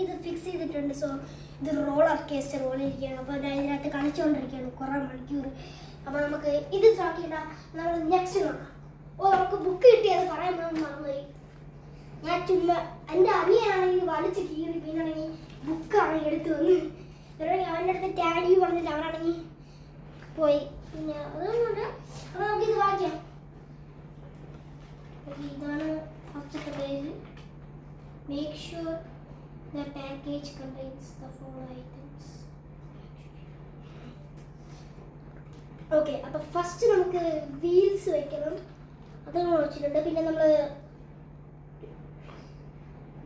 ഇത് ഫിക്സ് ചെയ്തിട്ടുണ്ട്. സോ ഇത് റോളർ കേസ്റ്റർ പോലെ ഇരിക്കുകയാണ്. അപ്പോൾ ഇതിനകത്ത് കളിച്ചുകൊണ്ടിരിക്കുകയാണ് കുറേ മണിക്കൂർ. അപ്പോൾ നമുക്ക് ഇത് സ്റ്റാർട്ട് നമ്മൾ നെക്സ്റ്റ് നോക്കാം. നമുക്ക് ബുക്ക് കിട്ടിയത് പറയാൻ മറന്നുപോയി. ഞാൻ ചുമ്മാ എൻ്റെ അനിയനാണെങ്കിൽ വലിച്ച് കീറി, പിന്നാണെങ്കിൽ ബുക്കാണെങ്കിൽ എടുത്തു വന്ന് അവൻ്റെ അടുത്ത് ടാഡി പറഞ്ഞിട്ട് അവനാണെങ്കിൽ പോയി. പിന്നെ അതൊന്നുമില്ല. അപ്പോൾ നമുക്കിത് വായിക്കാം. ഇതാണ് ഫസ്റ്റത്തെ page. Make sure the package contains the following items. Okay, അപ്പോൾ ഫസ്റ്റ് നമുക്ക് വീൽസ് വെക്കണം. അതാണ് വെച്ചിട്ടുണ്ട്. പിന്നെ നമ്മൾ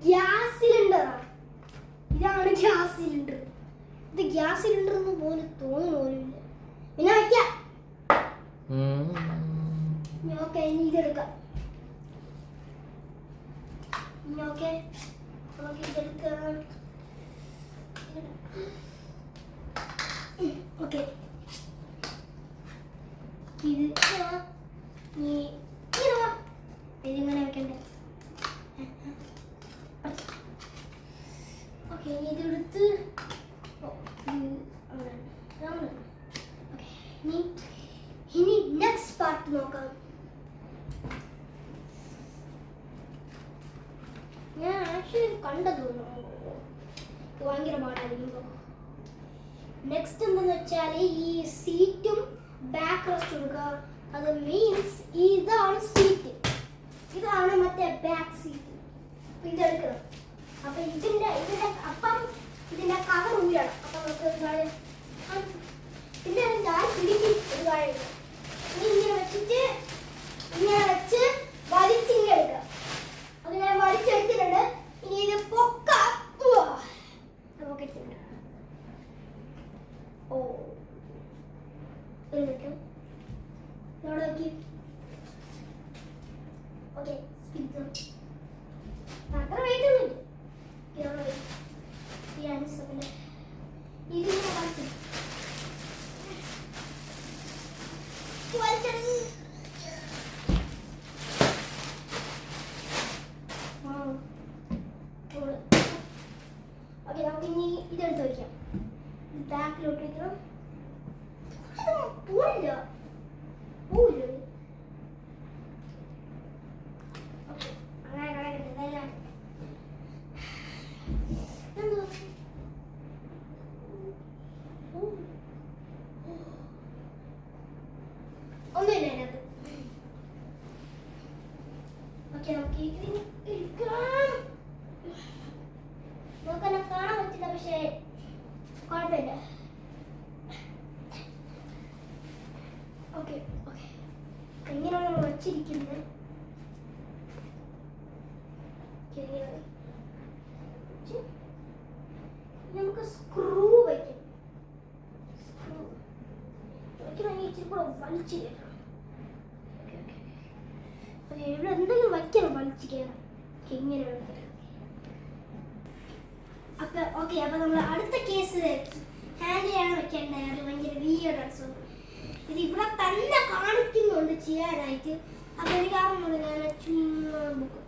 ഗ്യാസ് സിലിണ്ടറാണ്. ഇതാണ് ഗ്യാസ് സിലിണ്ടർ. ഇത് ഗ്യാസ് സിലിണ്ടർ എന്ന് പോലും തോന്നുന്നു പോലുമില്ല. പിന്നെ വയ്ക്കാം. ഓക്കെ, ഇനി ഇതെടുക്കാം. ഓക്കെ, നമുക്ക് ഇതെടുക്കാം. ഓക്കെ, ഇതിങ്ങനെ വെക്കണ്ടേ? ഓക്കെ, ഇതെടുത്ത് ഇനി നെക്സ്റ്റ് പാർട്ട് നോക്കാം. ഞാൻ ആക്ച്വലി കണ്ടത് ഭയങ്കര പാടായിരിക്കും. നെക്സ്റ്റ് എന്തെന്ന് വെച്ചാൽ ഈ സീറ്റും ബാക്ക് റെസ്റ്റ് കൊടുക്കുക. അത് മീൻസ് ഇതാണ് സീറ്റ്, ഇതാണ് മറ്റേ ബാക്ക് സീറ്റ്. ഇതെടുക്കണം. അപ്പം ഇതിൻ്റെ അപ്പം ഇതിൻ്റെ കവർ ഊരണം. അപ്പം നമുക്ക് പിന്നെ ഞാൻ പിടിക്കും ഒരു കാര്യം. ഇങ്ങനെ വെച്ചിട്ട് ഇങ്ങനെ വെച്ച് വലിച്ചിങ്ങനെ എടുക്കുക. അത് ഞാൻ വലിച്ചെടുത്തിട്ടുണ്ട്. ഇനി ഇത് പൊക്കാം. പൊക്കിട്ടുണ്ട്. ഓ, ഒരു മിനിറ്റ് ഇവിടെ നോക്കി. ഓക്കെ, അത്ര വെയിറ്റ് ഒന്നുമില്ല. ഇതിങ്ങനെ വലിച്ചു ഓക്കെ, നമുക്ക് ഇനി ഇതെടുത്ത് വയ്ക്കാം. ബാക്കിലോട്ട് വയ്ക്കണം. പോയില്ല പോയില്ല. ഓക്കെ, അങ്ങനെ ഒന്നുമില്ല അതിനകത്ത്. ഓക്കെ, നമുക്ക് നോക്കാൻ കാണാൻ പറ്റില്ല, പക്ഷേ കുഴപ്പമില്ല. ഓക്കെ ഓക്കെ, എങ്ങനെയാണ് നമ്മൾ വച്ചിരിക്കുന്നത്? നമുക്ക് സ്ക്രൂ വയ്ക്കാം. സ്ക്രൂ വയ്ക്കണമെങ്കിൽ ഇച്ചിരി കൂടെ വലിച്ചു കയറണം. ഇവിടെ എന്തെങ്കിലും വയ്ക്കണം, വലിച്ചു കയറാം. ഇങ്ങനെയാണ്. ഓക്കെ, അപ്പോൾ നമ്മൾ അടുത്ത കേസ് ഹാൻഡിലാണ് വെക്കേണ്ടത്. അത് ഭയങ്കര വീഡിയോ ഇത് ഇവിടെ തന്നെ കാണിക്കുന്നുണ്ട് ചെയ്യാനായിട്ട്. അപ്പോൾ എനിക്ക് അറിഞ്ഞുള്ളൂ, ഞാൻ ചുമ്മാ ബുക്ക്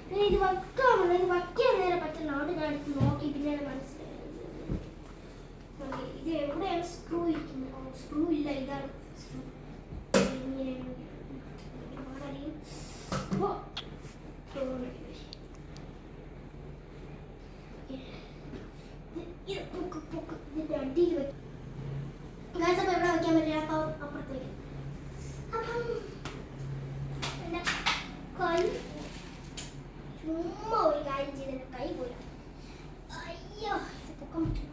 പിന്നെ ഇത് വയ്ക്കാറുണ്ട്. ഇത് വയ്ക്കാൻ നേരെ പറ്റില്ല. അവിടെ ഞാൻ എടുത്ത് നോക്കി പിന്നെയാണ് മനസ്സിലായത്. ഓക്കെ, ഇത് എവിടെയാണ് സ്ക്രൂ ഇരിക്കുന്നത്? സ്ക്രൂ ഇല്ല, ഇതാണ് സ്ക്രൂ. ഇങ്ങനെയാണ്. ഇതിന്റെ അടിയിൽ വെക്കും. അപ്പോൾ എവിടെ വയ്ക്കാൻ പറ്റില്ല, അപ്പോൾ അപ്പുറത്ത് വയ്ക്കാം. അപ്പം എൻ്റെ കൈ ചുമ്മാ ഒരു കാര്യം ചെയ്ത് എൻ്റെ കൈ പോയി. അയ്യോ, ഇത് പൊക്കം പറ്റും.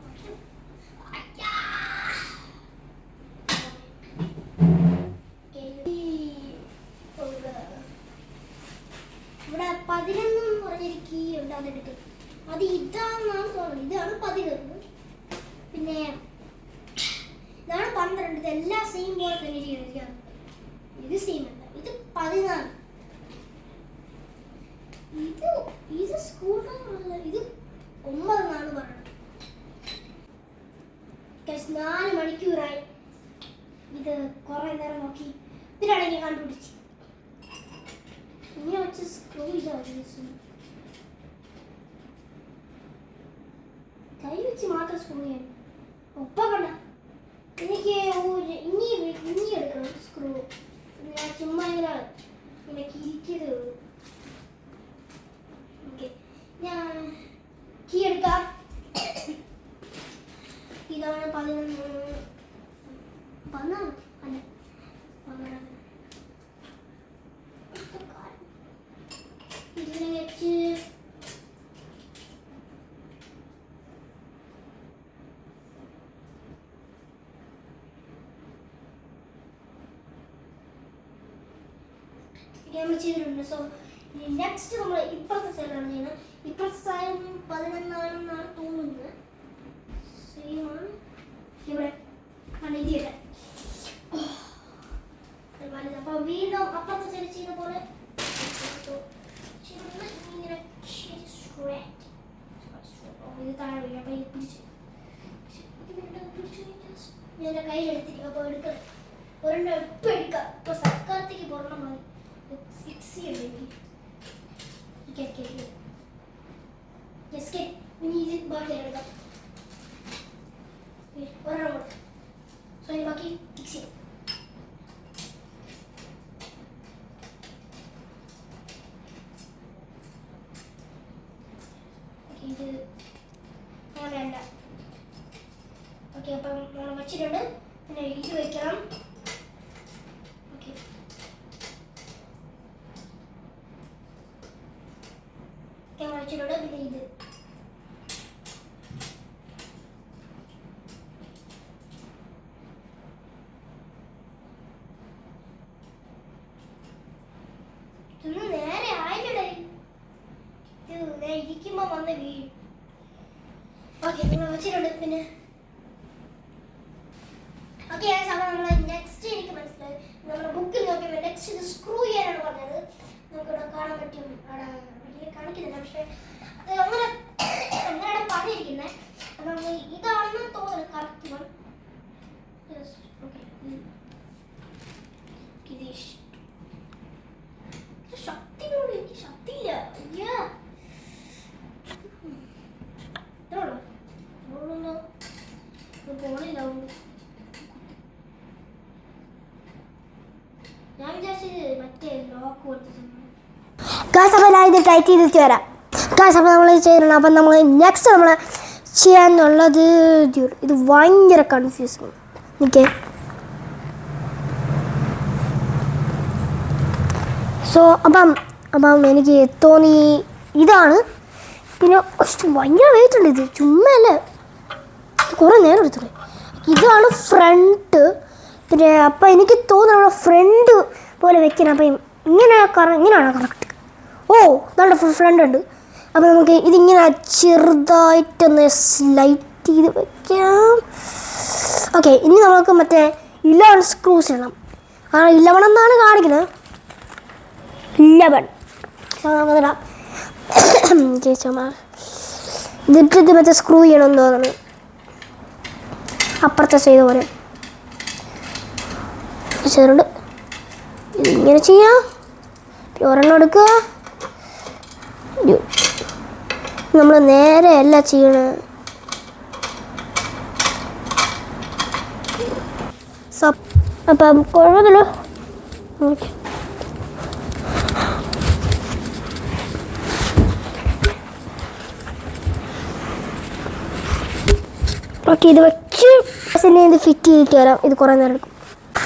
ഇവിടെ 11 പറഞ്ഞൊരു കീ ഉണ്ട്, അതെടുക്കും. അത് ഇതാണെന്നാണ് തോന്നുന്നത്. ഇതാണ് 11. പിന്നെ ഇതാണ് 12. ഇതെല്ലാം സെയിം പോലെ തന്നെ ചെയ്തിരിക്കുകയാണ്. ഇത് സെയിം അല്ല, ഇത് 14. ഇത് സ്കൂൾ ടൈം, ഇത് 9 എന്നാണ് പറയുന്നത്. 4 മണിക്കൂറായി ഇത് കുറേ നേരം നോക്കി. ഇതിനാണ് ഞാൻ കണ്ടുപിടിച്ച്. ഇനി വെച്ച് സ്ക്രൂ ഇതാണ്. കൈ വെച്ച് മാത്രം സ്ക്രൂ ചെയ്യാൻ ഒപ്പക്കണ്ട. എനിക്ക് ഇനി എടുക്കണം സ്ക്രൂ. ഞാൻ ചുമ്മാ ഇങ്ങനെ കിരിക്കതേ ഉള്ളൂ. ഓക്കെ, ഞാൻ കീ എടുക്കാം. ഇതാണ് 11 അല്ല 12. ഇതിനെ വെച്ച് നമ്മൾ ചെയ്തിട്ടുണ്ട്. സോ നെക്സ്റ്റ് നമ്മൾ ഇപ്പുറത്തെ സൈഡിലാണ് ചെയ്യുന്നത്. ഇപ്പുറത്തെ സൈഡ് 11 ആണെന്നാണ് തോന്നുന്നത്. സെയിമാണ് ഇവിടെ ഇതിയുടെ വലുത്. അപ്പോൾ വീണ്ടും അപ്പുറത്തെ സൈഡ് ചെയ്യുന്ന പോലെ ഇങ്ങനെ ഇത് താഴെ വീഴും. അപ്പോൾ ഇത് പിടിച്ച് ഞാൻ എൻ്റെ കയ്യിലെടുത്തിരിക്കും. അപ്പോൾ എടുക്കണം ഒരെണ്ണം എപ്പോൾ എടുക്കാം. ഇപ്പോൾ സർക്കാരത്തേക്ക് പോരണം മതി. ഫിക്സ് ചെയ്യണമെങ്കിൽ ഇനി ഇത് ബാക്കി എടുക്കാം. ഒരെണ്ണം കൂടെ. സോ ഇനി ബാക്കി ഫിക്സ് ചെയ്യാം. ഇത് വേണ്ട. ഓക്കെ, അപ്പം നമ്മൾ വെച്ചിട്ടുണ്ട്. പിന്നെ ഇത് വയ്ക്കണം. ഓക്കെ, വെച്ചിട്ടുണ്ട്. പിന്നെ ഇത് ഇതൊന്നും നേരെ ആയില്ലേ. ഇത് നേരെ ഇരിക്കുമ്പോ വന്ന് വീഴും. ഓക്കെ, നമ്മൾ വെച്ചിട്ടുണ്ട്. പിന്നെ ഓക്കെ, നമ്മൾ നെക്സ്റ്റ് എനിക്ക് മനസ്സിലായി. നമ്മുടെ ബുക്കിൽ നോക്കിയപ്പോൾ നെക്സ്റ്റ് ഇത് സ്ക്രൂ ചെയ്യാനാണ് പറഞ്ഞത്. നമുക്കിവിടെ കാണാൻ പറ്റും. അവിടെ കാണിക്കുന്നില്ല, പക്ഷെ അത് അങ്ങനെ അങ്ങനെയാണ് പറഞ്ഞിരിക്കുന്നത്. അപ്പം ഇതാണെന്ന് തോന്നുന്നു കറക്റ്റ് വൺ. ശക്തിയോട് എനിക്ക് ശക്തിയില്ല. അയ്യാ പോണില്ല. ഞാൻ വിചാരിച്ചത് മറ്റേ ലോക്ക് കൊടുത്തിട്ടുണ്ട്. അപ്പോൾ ഞാൻ ഇത് ടൈറ്റ് ചെയ്തിട്ട് വരാം. അപ്പോൾ നമ്മൾ ചെയ്യണം. അപ്പം നമ്മൾ നെക്സ്റ്റ് നമ്മൾ ചെയ്യാനുള്ളത് ഇത് ഭയങ്കര കൺഫ്യൂസിങ്. ഓക്കെ, സോ അപ്പം എനിക്ക് തോന്നി ഇതാണ്. പിന്നെ ഭയങ്കര വെയിറ്റ് ഉണ്ട്. ഇത് ചുമ്മാ അല്ല, കുറേ നേരം എടുത്തു. ഇതാണ് ഫ്രണ്ട്. പിന്നെ അപ്പം എനിക്ക് തോന്നുന്നു ഫ്രണ്ട് പോലെ വെക്കണം. അപ്പം ഇങ്ങനെയാണോ കറക്റ്റ്? ഓ, നല്ല ഫ്രണ്ട് ഉണ്ട്. അപ്പോൾ നമുക്ക് ഇതിങ്ങനെ ചെറുതായിട്ടൊന്ന് സ്ലൈറ്റ് ചെയ്ത് വെക്കാം. ഓക്കെ, ഇനി നമുക്ക് മറ്റേ 11 സ്ക്രൂസ് ഇടണം. 11 എന്നാണ് കാണിക്കുന്നത്. 11 നമുക്കിടാം. ഇതിട്ട് മറ്റേ സ്ക്രൂ ചെയ്യണമെന്ന് തോന്നുന്നു. അപ്പുറത്തെ ചെയ്ത പോലെ ചെയ്തിട്ടുണ്ട്. ഇതിങ്ങനെ ചെയ്യാം. ഒരെണ്ണം എടുക്കുക. നമ്മൾ നേരെ അല്ല ചെയ്യണത്. അപ്പം കുഴപ്പമില്ലല്ലോ. ഓക്കെ, ഇത് വെച്ച് ഇത് ഫിറ്റ് ചെയ്തിട്ട് വരാം. ഇത് കുറേ നേരം എടുക്കും.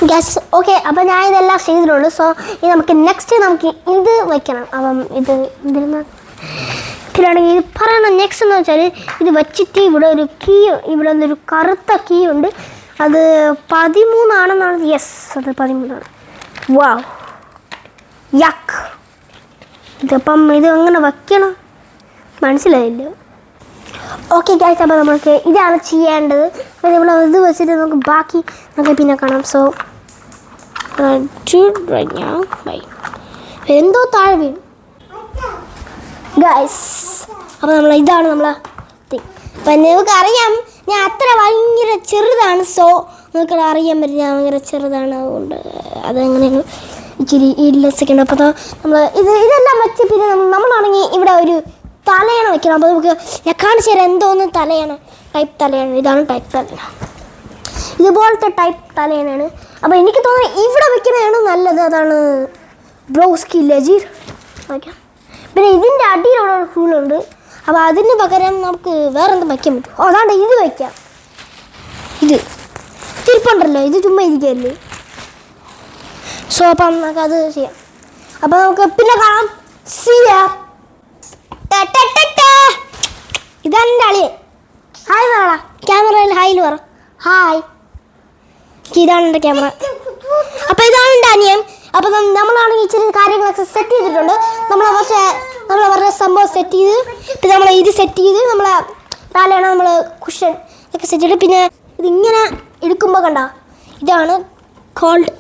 Gas okay. അപ്പം ഞാൻ ഇതെല്ലാം ചെയ്തിട്ടുള്ളൂ. സോ ഇത് നമുക്ക് നെക്സ്റ്റ് നമുക്ക് ഇത് വയ്ക്കണം. അപ്പം ഇതിനാണെങ്കിൽ ഇത് പറയണം. നെക്സ്റ്റ് എന്ന് വെച്ചാൽ ഇത് വച്ചിട്ട് ഇവിടെ ഒരു കീ, ഇവിടെ ഒരു കറുത്ത കീ ഉണ്ട്. അത് 13 ആണെന്നാണ്. യെസ്, അത് 13 ആണ്. വാവ്, യക്ക്. ഇതിപ്പം ഇത് എങ്ങനെ വയ്ക്കണം മനസ്സിലായില്ല. ഓക്കെ ഗൈസ്, അപ്പോൾ നമുക്ക് ഇതാണ് ചെയ്യേണ്ടത്. അപ്പോൾ നമ്മൾ ഇത് വെച്ചിട്ട് നമുക്ക് ബാക്കി നമുക്ക് പിന്നെ കാണാം. So bye. എന്തോ താഴെ വീഴും ഗൈസ്. അപ്പോൾ ഇതാണ് നമ്മളെ തിങ്. അപ്പം നിങ്ങൾക്കറിയാം ഞാൻ അത്ര ഭയങ്കര ചെറുതാണ്. സോ നിങ്ങൾക്ക് അറിയാൻ പറ്റും ഞാൻ ഭയങ്കര ചെറുതാണ്. അതുകൊണ്ട് അതെങ്ങനെയാണ് ഇച്ചിരി 2 സെക്കൻഡ്. അപ്പോൾ നമ്മൾ ഇതെല്ലാം വെച്ച് പിന്നെ നമ്മളാണെങ്കിൽ ഇവിടെ ഒരു തലയണ വെക്കണം. അപ്പോൾ നമുക്ക് ഞാൻ കാണിച്ചു തരാം എന്തോന്ന് തലയണ. ടൈപ്പ് തലയണ. ഇതാണ് ടൈപ്പ് തലയണ. ഇതുപോലത്തെ ടൈപ്പ് തലയണയാണ്. അപ്പോൾ എനിക്ക് തോന്നുന്നത് ഇവിടെ വെക്കുന്നതാണ് നല്ലത്. അതാണ് ബ്രോസ്കി ലെജീർ വയ്ക്കാം. പിന്നെ ഇതിൻ്റെ അടിയിലുള്ള ഒരു ഹൂളുണ്ട്. അപ്പോൾ അതിന് പകരം നമുക്ക് വേറെ എന്തും വയ്ക്കാൻ പറ്റും. അതാണ്ട് ഇത് വയ്ക്കാം. ഇത് തിരിപ്പുണ്ടല്ലോ, ഇത് ചുമ്മാ ഇരിക്കുകയല്ലേ. സോ അപ്പം നമുക്ക് അത് ചെയ്യാം. അപ്പോൾ നമുക്ക് പിന്നെ കാണാം. ഇതാണ് എൻ്റെ അളിയൻ. ഹായ് പറ, ക്യാമറയിൽ ഹായിൽ പറ. ഹായ്. ഇതാണ് എൻ്റെ ക്യാമറ. അപ്പോൾ ഇതാണ് എൻ്റെ അനിയൻ. അപ്പോൾ നമ്മളാണെങ്കിൽ ഇച്ചിരി കാര്യങ്ങളൊക്കെ സെറ്റ് ചെയ്തിട്ടുണ്ട്. നമ്മൾ അവരുടെ സംഭവം സെറ്റ് ചെയ്ത്, പിന്നെ നമ്മൾ ഇത് സെറ്റ് ചെയ്ത് നമ്മളെ താലെയാണ് നമ്മൾ കുഷൻ ഒക്കെ സെറ്റ് ചെയ്ത്. പിന്നെ ഇതിങ്ങനെ എടുക്കുമ്പോൾ കണ്ട ഇതാണ് കോൾഡ്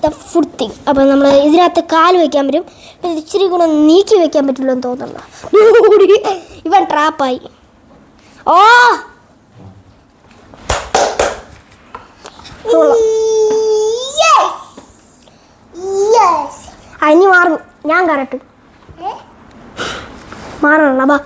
ദ ഫുഡ് തിങ്. അപ്പോൾ നമ്മൾ ഇതിനകത്ത് കാല് വയ്ക്കാൻ പറ്റും. പിന്നെ ഇച്ചിരി കൂടെ നീക്കി വയ്ക്കാൻ പറ്റുള്ളൂ എന്ന് തോന്നുന്നുണ്ടോ. ഇവൻ ട്രാപ്പായി. ഓ ഇനി മാറും. ഞാൻ കറട്ട് മാറണം. ബാ